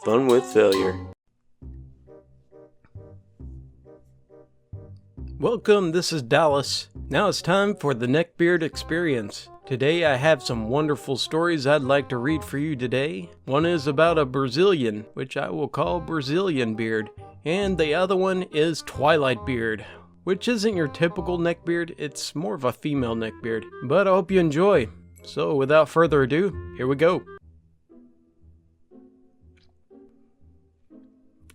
Fun with failure. Welcome, this is Dallas. Now it's time for the Neckbeard experience. Today I have some wonderful stories I'd like to read for you today. One is about a Brazilian, which I will call BrazilianBeard, and the other one is Twilight beard, which isn't your typical neckbeard, it's more of a female neckbeard. But I hope you enjoy. So without further ado, here we go.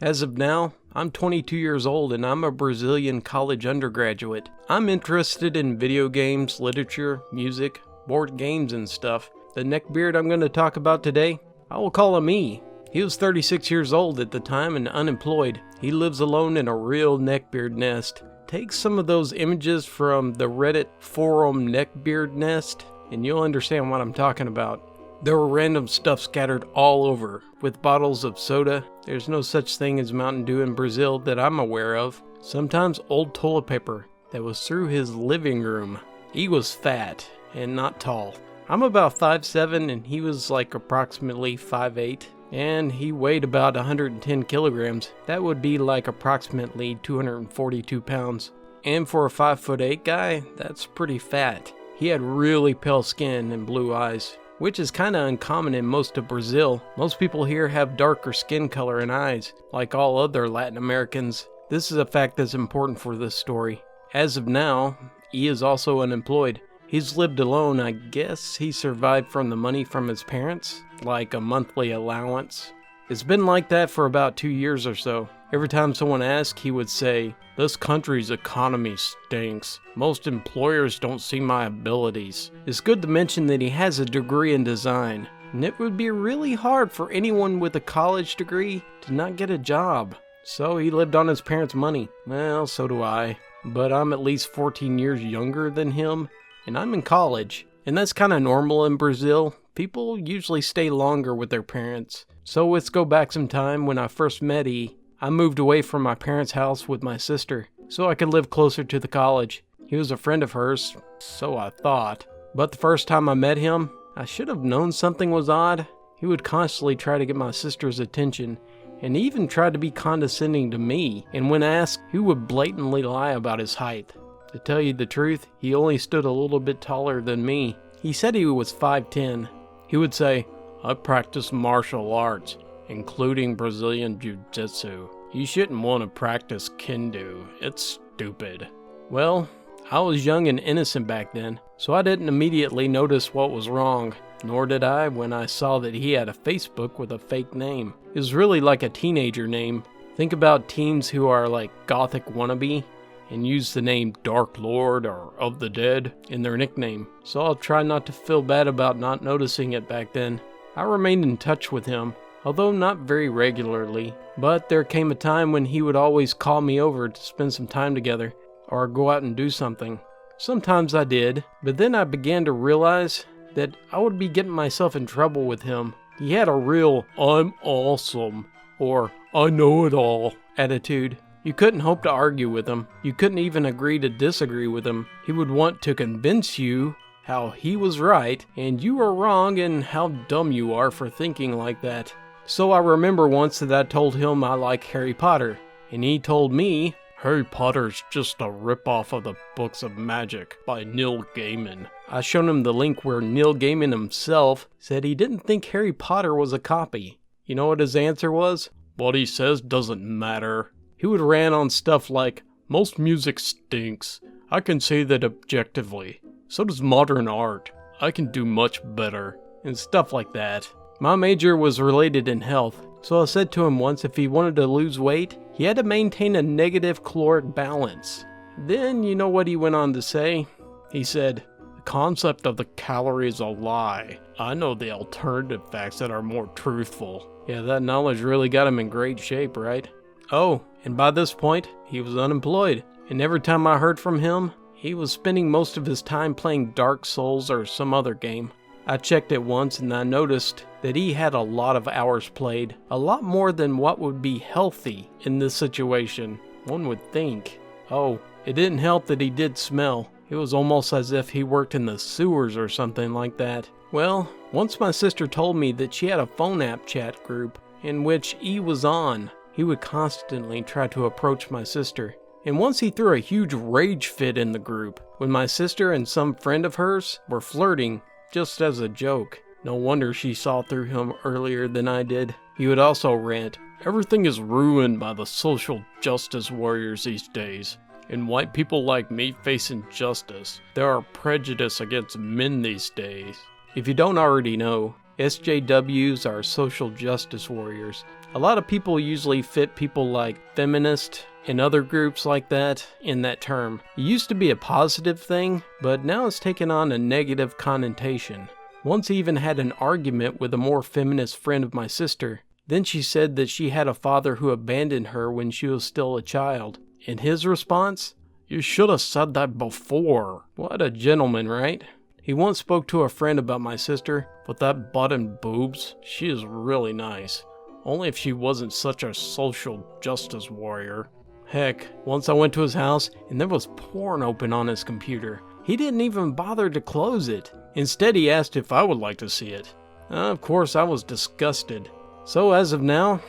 As of now, I'm 22 years old and I'm a Brazilian college undergraduate. I'm interested in video games, literature, music, board games and stuff. The neckbeard I'm going to talk about today, I will call him E. He was 36 years old at the time and unemployed. He lives alone in a real neckbeard nest. Take some of those images from the Reddit forum Neckbeard nest and you'll understand what I'm talking about. There were random stuff scattered all over, with bottles of soda. There's no such thing as Mountain Dew in Brazil that I'm aware of. Sometimes old toilet paper that was through his living room. He was fat and not tall. I'm about 5'7" and he was like approximately 5'8", and he weighed about 110 kilograms. That would be like approximately 242 pounds. And for a 5'8" guy, that's pretty fat. He had really pale skin and blue eyes, which is kinda uncommon in most of Brazil. Most people here have darker skin color and eyes, like all other Latin Americans. This is a fact that's important for this story. As of now, he is also unemployed. He's lived alone. I guess he survived from the money from his parents, like a monthly allowance. It's been like that for about 2 years or so. Every time someone asks, he would say, "This country's economy stinks. Most employers don't see my abilities." It's good to mention that he has a degree in design, and it would be really hard for anyone with a college degree to not get a job. So he lived on his parents' money. Well, so do I. But I'm at least 14 years younger than him, and I'm in college. And that's kind of normal in Brazil. People usually stay longer with their parents. So let's go back some time. When I first met E, I moved away from my parents' house with my sister so I could live closer to the college. He was a friend of hers, so I thought. But the first time I met him, I should have known something was odd. He would constantly try to get my sister's attention and even tried to be condescending to me. And when asked, he would blatantly lie about his height. To tell you the truth, he only stood a little bit taller than me. He said he was 5'10". He would say, "I practice martial arts, including Brazilian Jiu-Jitsu. You shouldn't want to practice Kendo. It's stupid." Well, I was young and innocent back then, so I didn't immediately notice what was wrong, nor did I when I saw that he had a Facebook with a fake name. It was really like a teenager name. Think about teens who are like gothic wannabe and use the name Dark Lord or Of the Dead in their nickname, so I'll try not to feel bad about not noticing it back then. I remained in touch with him, although not very regularly, but there came a time when he would always call me over to spend some time together, or go out and do something. Sometimes I did, but then I began to realize that I would be getting myself in trouble with him. He had a real "I'm awesome" or "I know it all" attitude. You couldn't hope to argue with him. You couldn't even agree to disagree with him. He would want to convince you how he was right and you were wrong and how dumb you are for thinking like that. So I remember once that I told him I like Harry Potter, and he told me, "Harry Potter's just a ripoff of the Books of Magic by Neil Gaiman." I showed him the link where Neil Gaiman himself said he didn't think Harry Potter was a copy. You know what his answer was? "What he says doesn't matter." He would rant on stuff like, "Most music stinks. I can say that objectively. So does modern art. I can do much better," and stuff like that. My major was related in health, so I said to him once if he wanted to lose weight, he had to maintain a negative caloric balance. Then you know what he went on to say? He said, "The concept of the calorie is a lie. I know the alternative facts that are more truthful." Yeah, that knowledge really got him in great shape, right? Oh, and by this point, he was unemployed, and every time I heard from him, he was spending most of his time playing Dark Souls or some other game. I checked it once and I noticed that he had a lot of hours played, a lot more than what would be healthy in this situation, one would think. Oh, it didn't help that he did smell. It was almost as if he worked in the sewers or something like that. Well, once my sister told me that she had a phone app chat group in which E was on. He would constantly try to approach my sister. And once he threw a huge rage fit in the group when my sister and some friend of hers were flirting just as a joke. No wonder she saw through him earlier than I did. He would also rant, "Everything is ruined by the social justice warriors these days. And white people like me face injustice. There are prejudice against men these days." If you don't already know, SJWs are social justice warriors. A lot of people usually fit people like feminist and other groups like that in that term. It used to be a positive thing, but now it's taken on a negative connotation. Once I even had an argument with a more feminist friend of my sister. Then she said that she had a father who abandoned her when she was still a child. And his response? "You should have said that before." What a gentleman, right? He once spoke to a friend about my sister. "With that butt and boobs, she is really nice. Only if she wasn't such a social justice warrior." Heck, once I went to his house and there was porn open on his computer. He didn't even bother to close it. Instead, he asked if I would like to see it. Of course, I was disgusted. So as of now,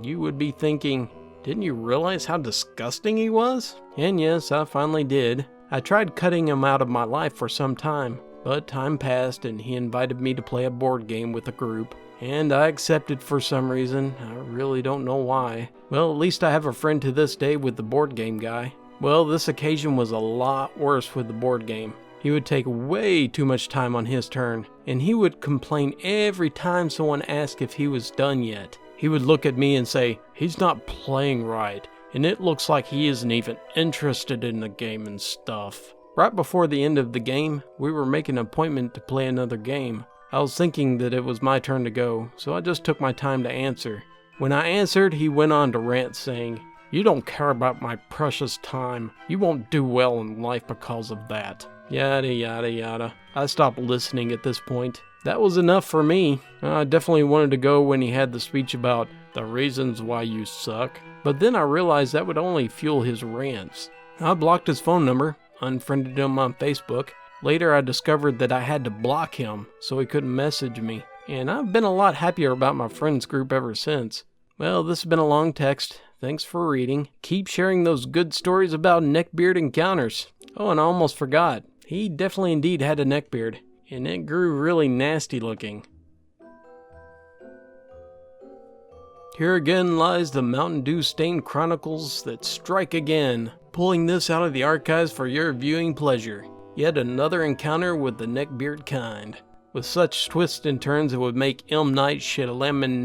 you would be thinking, didn't you realize how disgusting he was? And yes, I finally did. I tried cutting him out of my life for some time, but time passed and he invited me to play a board game with a group. And I accepted for some reason. I really don't know why. Well, at least I have a friend to this day with the board game guy. Well, this occasion was a lot worse with the board game. He would take way too much time on his turn, and he would complain every time someone asked if he was done yet. He would look at me and say, "He's not playing right, and it looks like he isn't even interested in the game and stuff." Right before the end of the game, we were making an appointment to play another game. I was thinking that it was my turn to go, so I just took my time to answer. When I answered, he went on to rant saying, "You don't care about my precious time. You won't do well in life because of that." Yada yada yada. I stopped listening at this point. That was enough for me. I definitely wanted to go when he had the speech about the reasons why you suck. But then I realized that would only fuel his rants. I blocked his phone number, unfriended him on Facebook. Later I discovered that I had to block him so he couldn't message me. And I've been a lot happier about my friends group ever since. Well, this has been a long text. Thanks for reading. Keep sharing those good stories about neckbeard encounters. Oh, and I almost forgot. He definitely indeed had a neckbeard, and it grew really nasty looking. Here again lies the Mountain Dew stained chronicles that strike again, pulling this out of the archives for your viewing pleasure. Yet another encounter with the neckbeard kind. With such twists and turns it would make M. Night Shyamalan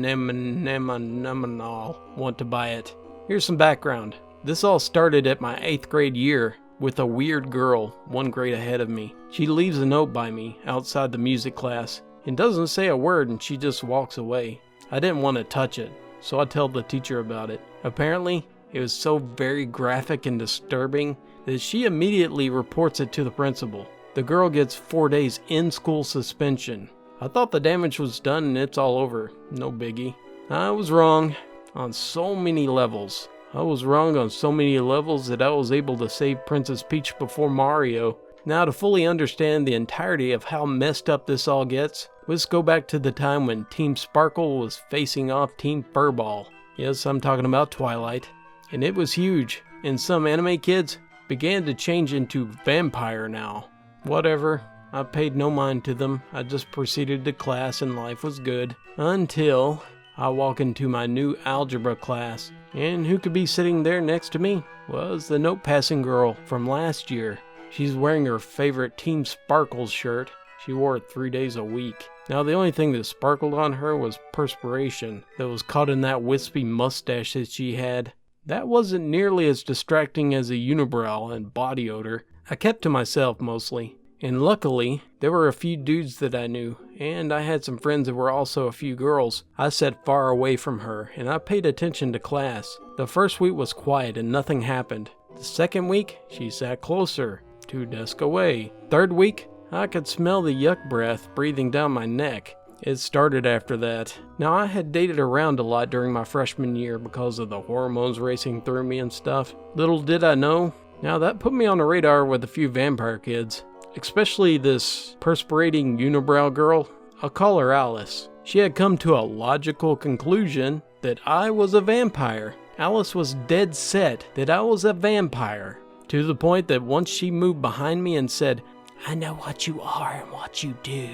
want to buy it. Here's some background. This all started at my 8th grade year with a weird girl, 1 grade ahead of me. She leaves a note by me outside the music class and doesn't say a word, and she just walks away. I didn't want to touch it, so I tell the teacher about it. Apparently, it was so very graphic and disturbing that she immediately reports it to the principal. The girl gets 4 days in-school suspension. I thought the damage was done and it's all over. No biggie. I was wrong on so many levels. I was wrong on so many levels that I was able to save Princess Peach before Mario. Now, to fully understand the entirety of how messed up this all gets, let's go back to the time when Team Sparkle was facing off Team Furball. Yes, I'm talking about Twilight. And it was huge, and some anime kids began to change into vampire now. Whatever, I paid no mind to them. I just proceeded to class and life was good. Until I walk into my new algebra class. And who could be sitting there next to me? Was the note passing girl from last year. She's wearing her favorite Team Sparkles shirt. She wore it 3 days a week. Now the only thing that sparkled on her was perspiration that was caught in that wispy mustache that she had. That wasn't nearly as distracting as a unibrow and body odor. I kept to myself mostly. And luckily, there were a few dudes that I knew, and I had some friends that were also a few girls. I sat far away from her, and I paid attention to class. The first week was quiet and nothing happened. The second week, she sat closer, 2 desks away. Third week, I could smell the yuck breath breathing down my neck. It started after that. Now, I had dated around a lot during my freshman year because of the hormones racing through me and stuff. Little did I know, now that put me on the radar with a few vampire kids. Especially this perspirating unibrow girl. I'll call her Alice. She had come to a logical conclusion that I was a vampire. Alice was dead set that I was a vampire, to the point that once she moved behind me and said, "I know what you are and what you do."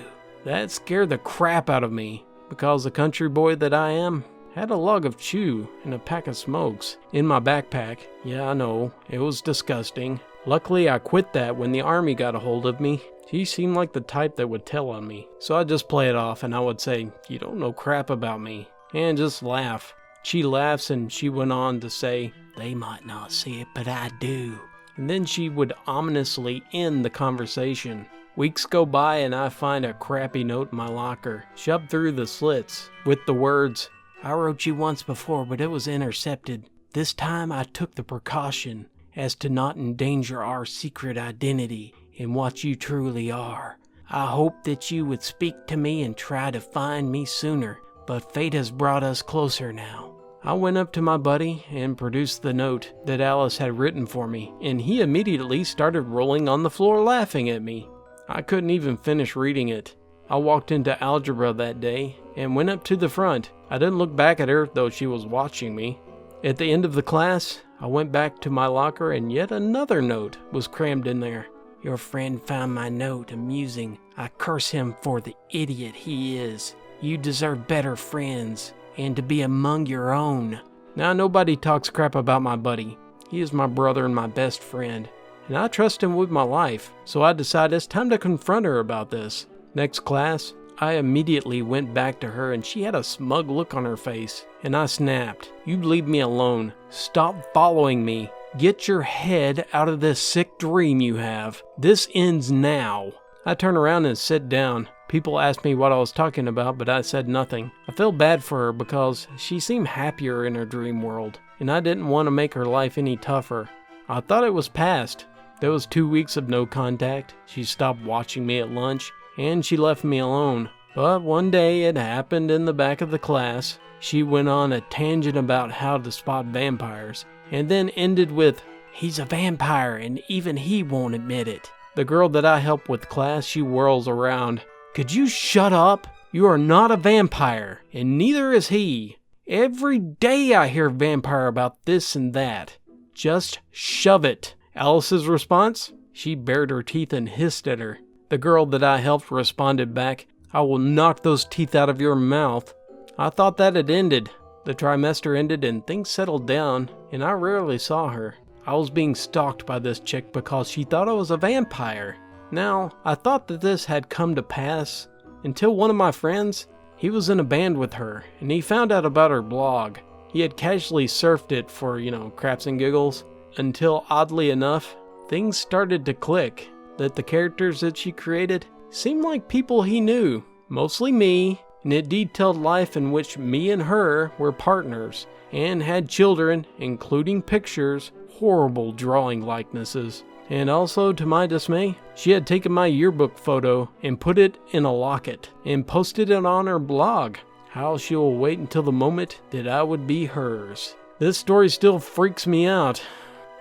That scared the crap out of me, because the country boy that I am had a log of chew and a pack of smokes in my backpack. Yeah, I know, it was disgusting. Luckily, I quit that when the army got a hold of me. She seemed like the type that would tell on me. So I'd just play it off and I would say, "You don't know crap about me," and just laugh. She laughs and she went on to say, "They might not see it, but I do." And then she would ominously end the conversation. Weeks go by and I find a crappy note in my locker, shoved through the slits, with the words, "I wrote you once before, but it was intercepted. This time I took the precaution as to not endanger our secret identity and what you truly are. I hoped that you would speak to me and try to find me sooner, but fate has brought us closer now." I went up to my buddy and produced the note that Alice had written for me, and he immediately started rolling on the floor laughing at me. I couldn't even finish reading it. I walked into algebra that day and went up to the front. I didn't look back at her, though she was watching me. At the end of the class, I went back to my locker and yet another note was crammed in there. "Your friend found my note amusing. I curse him for the idiot he is. You deserve better friends, and to be among your own." Now, nobody talks crap about my buddy. He is my brother and my best friend, and I trust him with my life, so I decided it's time to confront her about this. Next class, I immediately went back to her and she had a smug look on her face, and I snapped, "You leave me alone. Stop following me. Get your head out of this sick dream you have. This ends now." I turned around and sat down. People asked me what I was talking about, but I said nothing. I felt bad for her because she seemed happier in her dream world, and I didn't want to make her life any tougher. I thought it was past. There was 2 weeks of no contact. She stopped watching me at lunch, and she left me alone. But one day it happened in the back of the class. She went on a tangent about how to spot vampires, and then ended with, "He's a vampire and even he won't admit it." The girl that I help with class, she whirls around. "Could you shut up? You are not a vampire, and neither is he. Every day I hear vampire about this and that. Just shove it." Alice's response? She bared her teeth and hissed at her. The girl that I helped responded back, "I will knock those teeth out of your mouth." I thought that had ended. The trimester ended and things settled down, and I rarely saw her. I was being stalked by this chick because she thought I was a vampire. Now, I thought that this had come to pass until one of my friends, he was in a band with her, and he found out about her blog. He had casually surfed it for, craps and giggles, until oddly enough, things started to click, that the characters that she created seemed like people he knew, mostly me, and it detailed life in which me and her were partners, and had children, including pictures, horrible drawing likenesses. And also, to my dismay, she had taken my yearbook photo and put it in a locket and posted it on her blog. How she will wait until the moment that I would be hers. This story still freaks me out.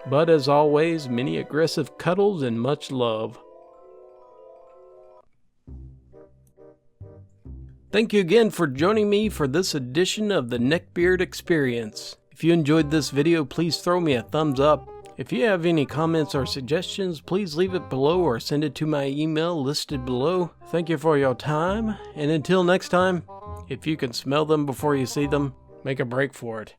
But as always, many aggressive cuddles and much love. Thank you again for joining me for this edition of the Neckbeard Experience. If you enjoyed this video, please throw me a thumbs up. If you have any comments or suggestions, please leave it below or send it to my email listed below. Thank you for your time, and until next time, if you can smell them before you see them, make a break for it.